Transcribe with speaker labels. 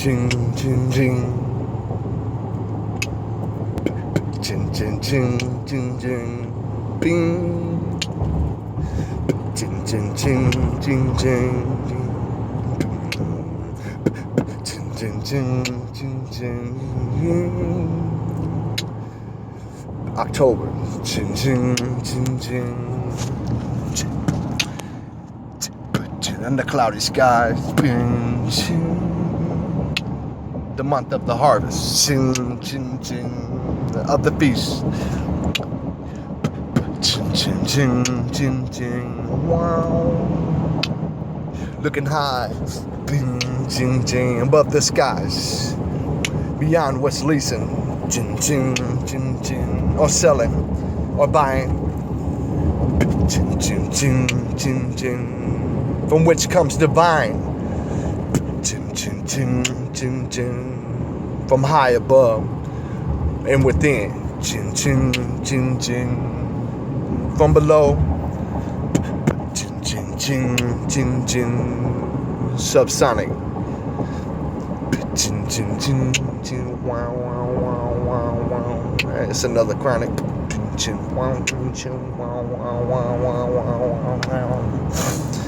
Speaker 1: ching, ching, ching. Ching, ching, ching, ching, ching. Bing. Ching, ching, ching, ching, ching. Ching, ching, ching, ching, ching. October. Ching, ching, ching, ching. And the cloudy skies, bing, ching. The month of the harvest, ching, ching, ching, of the feast, ching, ching, ching, ching, ching, wow. Looking high, bing, ching, ching, above the skies, beyond what's leasing, ching, ching, ching, ching, or selling, or buying, ching, ching, ching, ching, ching. From which comes divine, chin, chin, chin, chin, chin, from high above and within, chin, chin, chin, chin, from below, chin, chin, chin, chin, chin, subsonic, chin, chin, chin, chin, wow, wow, wow, wow, wow. It's another chronic, chin, chin, wow, chin, chin, wow, wow, wow, wow, wow, wow.